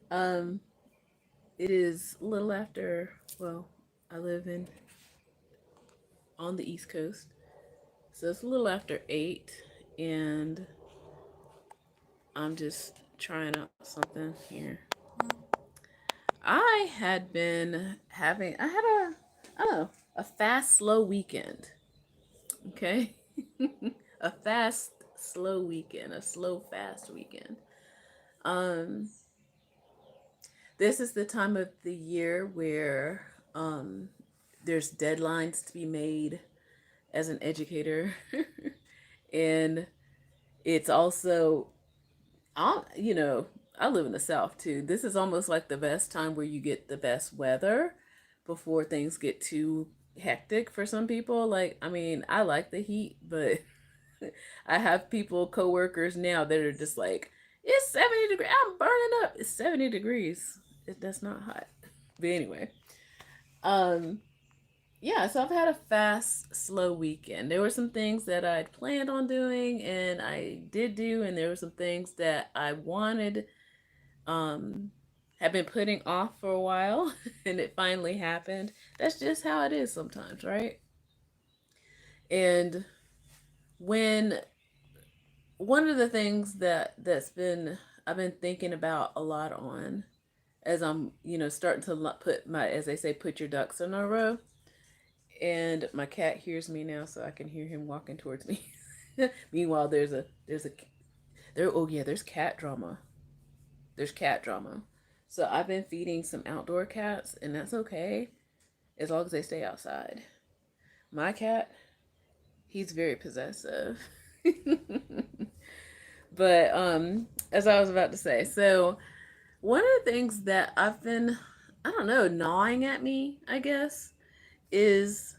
Um, it is a little after, well, I live in on the East Coast, so it's a little after 8, and I'm just trying out something here. I had been having, I had I don't know, a fast, slow weekend. Okay, a fast, slow weekend, a slow, fast weekend. Um, this is the time of the year where there's deadlines to be made as an educator, and it's also, you know, I live in the South too. This is almost like the best time where you get the best weather before things get too hectic for some people. Like, I mean, I like the heat, but I have people, coworkers now that are just like, it's 70 degrees. I'm burning up. It's 70 degrees. That's not hot. But anyway, um, yeah, so I've had a fast, slow weekend. There were some things that I'd planned on doing and I did do, and there were some things that I wanted, um, have been putting off for a while, and it finally happened. That's just how it is sometimes, right? And when one of the things that's been I've been thinking about a lot on as I'm, starting to put my, as they say, put your ducks in a row. And my cat hears me now, so I can hear him walking towards me. Meanwhile, there's a there. Oh yeah, there's cat drama. There's cat drama. So I've been feeding some outdoor cats, and that's okay as long as they stay outside. My cat, he's very possessive. But as I was about to say, so one of the things that I've been, I don't know, gnawing at me, I guess, is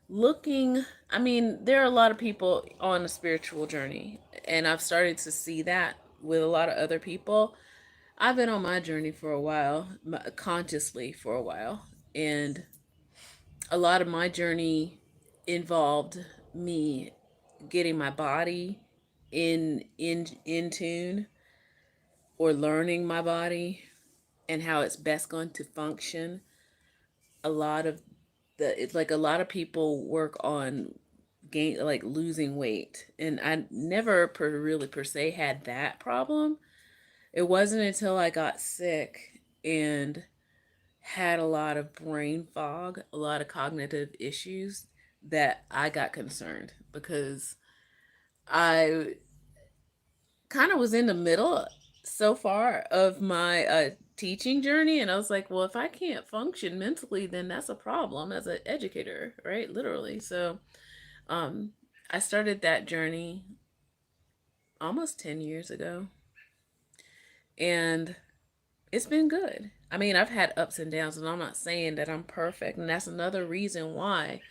looking. I mean, there are a lot of people on a spiritual journey, and I've started to see that with a lot of other people. I've been on my journey for a while, consciously for a while, and a lot of my journey involved me getting my body in tune, or learning my body and how it's best going to function. A lot of it's like a lot of people work on gain, like losing weight, and I never really per se had that problem. It wasn't until I got sick and had a lot of brain fog, a lot of cognitive issues, that I got concerned, because I kind of was in the middle so far of my teaching journey, and I was like, well, if I can't function mentally, then that's a problem as an educator, right? Literally. So um I started that journey almost 10 years ago, and it's been good. I mean, I've had ups and downs, and I'm not saying that I'm perfect, and that's another reason why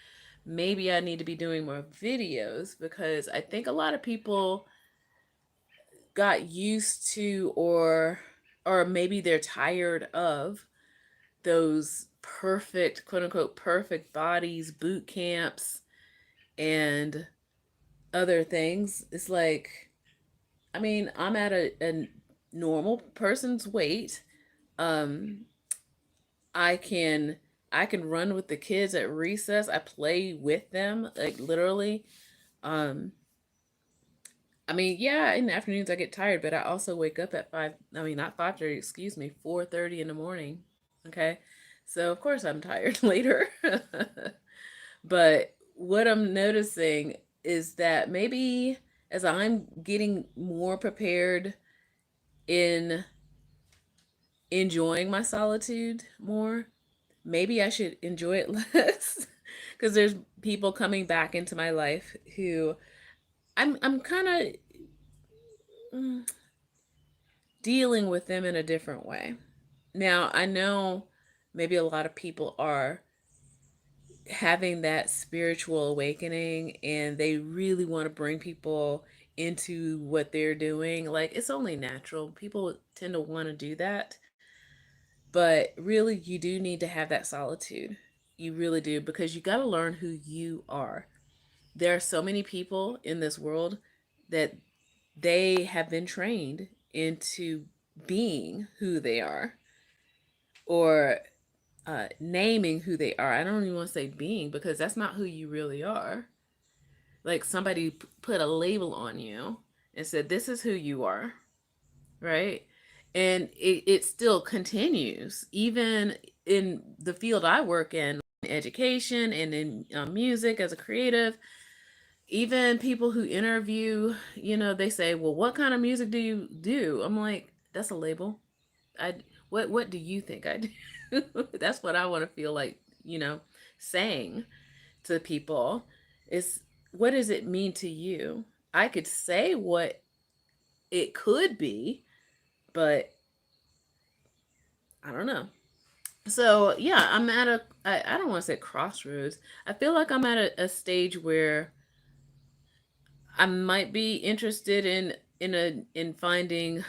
maybe I need to be doing more videos, because I think a lot of people got used to, or maybe they're tired of those perfect, quote unquote, perfect bodies, boot camps, and other things. It's like, I mean, I'm at a normal person's weight. Um, I can I can run with the kids at recess. I play with them, like literally. Um, I mean, yeah, in the afternoons I get tired, but I also wake up at 5, I mean, not 5:30, excuse me, 4:30 in the morning. Okay? So, of course I'm tired later. But what I'm noticing is that maybe as I'm getting more prepared in enjoying my solitude more, maybe I should enjoy it less. Because there's people coming back into my life who I'm kind of dealing with them in a different way. Now, I know maybe a lot of people are having that spiritual awakening, and they really want to bring people into what they're doing. Like, it's only natural. People tend to want to do that. But really, you do need to have that solitude. You really do, because you got to learn who you are. There are so many people in this world that they have been trained into being who they are, or naming who they are. I don't even want to say being, because that's not who you really are. Like somebody put a label on you and said, this is who you are, right? And it still continues, even in the field I work in, education and in music as a creative. Even people who interview, they say, well, what kind of music do you do? I'm like, that's a label. I what do you think I do? That's what I want to feel like, saying to people is, what does it mean to you? I could say what it could be, but I don't know. So yeah, I'm at I don't want to say crossroads. I feel like I'm at a stage where I might be interested in finding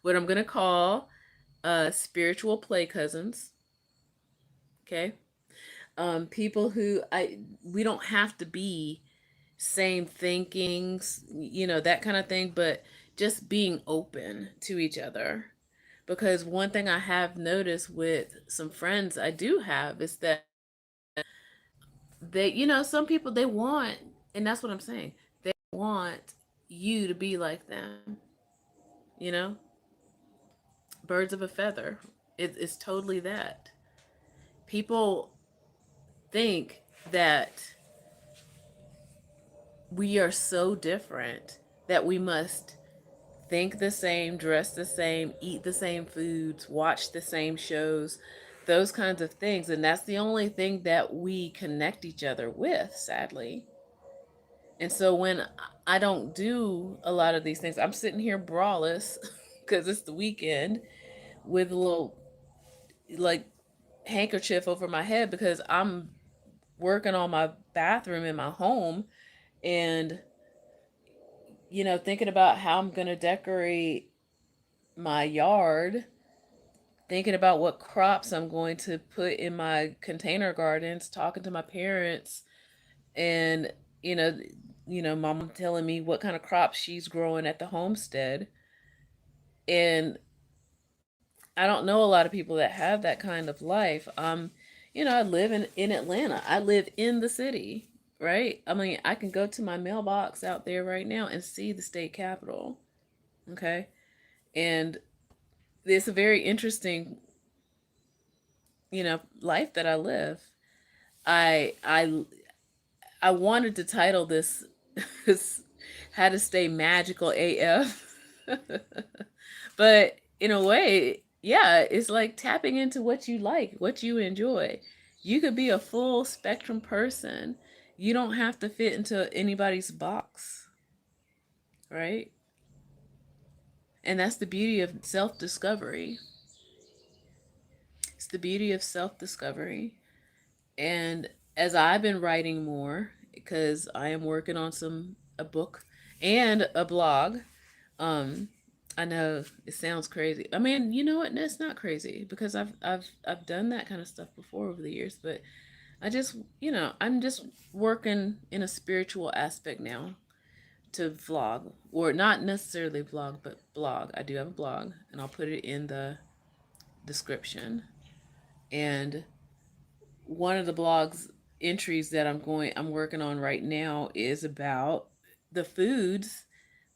what I'm gonna call spiritual play cousins. Okay. People who I we don't have to be same thinkings, that kind of thing, but just being open to each other. Because one thing I have noticed with some friends I do have is that some people, they want, and that's what I'm saying, they want you to be like them, you know, birds of a feather. It's totally that. People think that we are so different that we must think the same, dress the same, eat the same foods, watch the same shows, those kinds of things. And that's the only thing that we connect each other with, sadly. And so when I don't do a lot of these things, I'm sitting here braless because it's the weekend with a little like handkerchief over my head because I'm working on my bathroom in my home, and thinking about how I'm going to decorate my yard, thinking about what crops I'm going to put in my container gardens, talking to my parents, and you know, mom telling me what kind of crops she's growing at the homestead. And I don't know a lot of people that have that kind of life. I live in Atlanta. I live in the city, right? I mean, I can go to my mailbox out there right now and see the state capitol. Okay. And it's a very interesting, life that I live. I I I wanted to title this "How to Stay Magical AF," but in a way, yeah, it's like tapping into what you like, what you enjoy. You could be a full spectrum person. You don't have to fit into anybody's box, right? And that's the beauty of self discovery. It's the beauty of self discovery. And as I've been writing more, because I am working on a book and a blog. um, I know it sounds crazy. I mean, you know what? It's not crazy because I've done that kind of stuff before over the years. But I just, I'm just working in a spiritual aspect now to vlog, or not necessarily vlog, but blog. I do have a blog, and I'll put it in the description. And one of the blog's entries that I'm working on right now is about the foods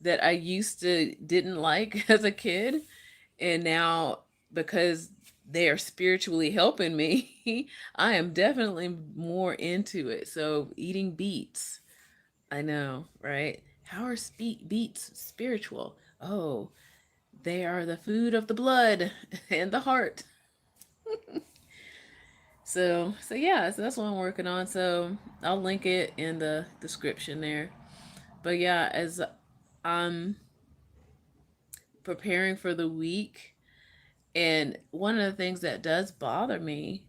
that I used to didn't like as a kid, and now, because they are spiritually helping me, I am definitely more into it. So eating beets, I know, right? How are beets spiritual? Oh, they are the food of the blood and the heart. So yeah, so that's what I'm working on. So I'll link it in the description there. But yeah, as I'm preparing for the week, and one of the things that does bother me,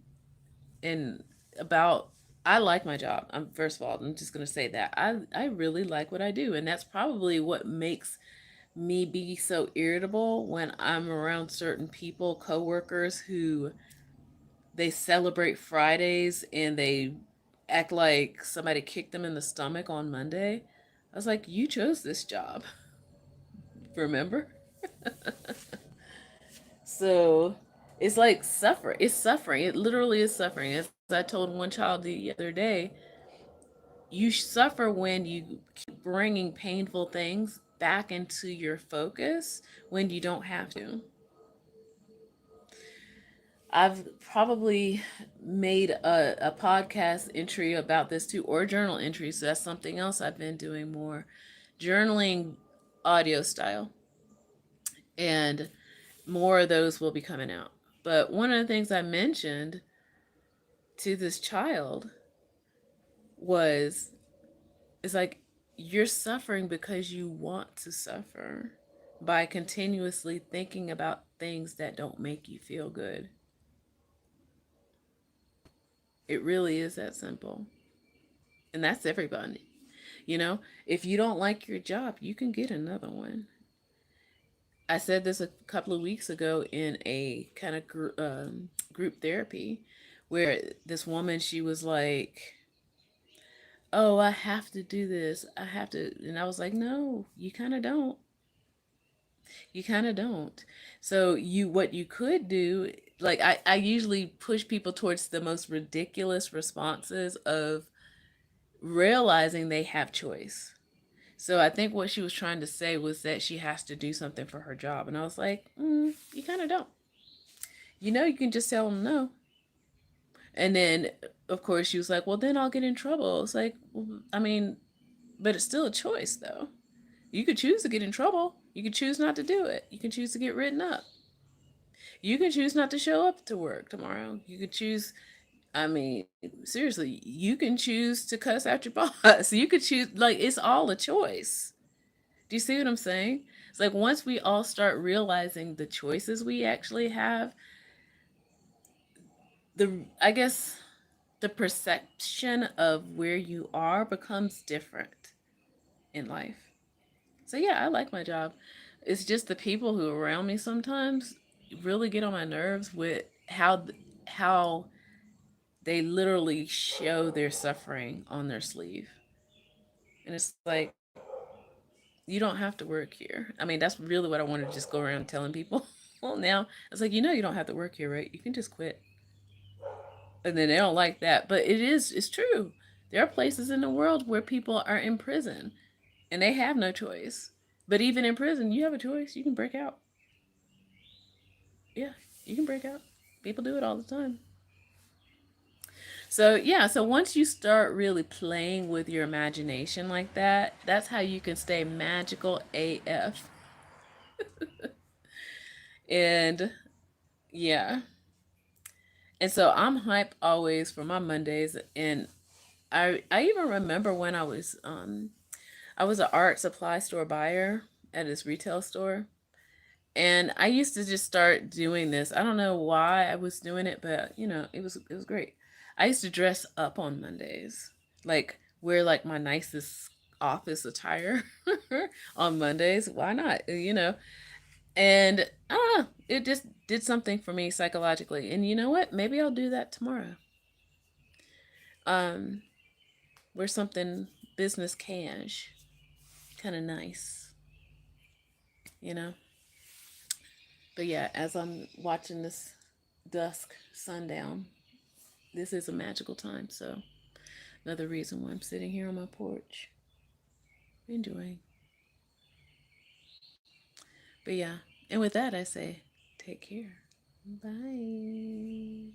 and about I like my job. First of all, I'm just gonna say that I really like what I do, and that's probably what makes me be so irritable when I'm around certain people, coworkers, who they celebrate Fridays and they act like somebody kicked them in the stomach on Monday. I was like, you chose this job, remember? So it's like suffer. It's suffering. It literally is suffering. As I told one child the other day, you suffer when you keep bringing painful things back into your focus when you don't have to. I've probably made a podcast entry about this too, or journal entries. So that's something else I've been doing more. Journaling audio style. And more of those will be coming out. But one of the things I mentioned to this child was, it's like, you're suffering because you want to suffer by continuously thinking about things that don't make you feel good. It really is that simple. And that's everybody. You know, if you don't like your job, you can get another one. I said this a couple of weeks ago in a kind of group therapy where this woman, she was like, oh, I have to do this. I have to. And I was like, no, you kind of don't. You kind of don't. So what you could do, like I usually push people towards the most ridiculous responses of realizing they have choice. So I think what she was trying to say was that she has to do something for her job. And I was like, you kind of don't. You know, you can just tell them no. And then, of course, she was like, well, then I'll get in trouble. It's like, well, I mean, but it's still a choice, though. You could choose to get in trouble. You could choose not to do it. You can choose to get written up. You can choose not to show up to work tomorrow. You could choose, I mean, seriously, you can choose to cuss out your boss. You could choose, like, it's all a choice. Do you see what I'm saying? It's like once we all start realizing the choices we actually have, I guess the perception of where you are becomes different in life. So yeah, I like my job. It's just the people who are around me sometimes really get on my nerves with how they literally show their suffering on their sleeve. And it's like, you don't have to work here. I mean, that's really what I want to just go around telling people. Well, now it's like, you don't have to work here, right? You can just quit. And then they don't like that. But it's true. There are places in the world where people are in prison and they have no choice. But even in prison, you have a choice. You can break out. Yeah, you can break out. People do it all the time. So, yeah, so once you start really playing with your imagination like that, that's how you can stay magical AF. And yeah. And so I'm hype always for my Mondays. And I even remember when I was an art supply store buyer at this retail store. And I used to just start doing this. I don't know why I was doing it, but it was great. I used to dress up on Mondays. Like wear like my nicest office attire on Mondays. Why not? And I don't know, it just did something for me psychologically. And you know what? Maybe I'll do that tomorrow. Um wear something business cash, kind of nice, you know. But yeah, as I'm watching this dusk sundown, this is a magical time. So another reason why I'm sitting here on my porch enjoying. But yeah, and with that I say take care. Bye.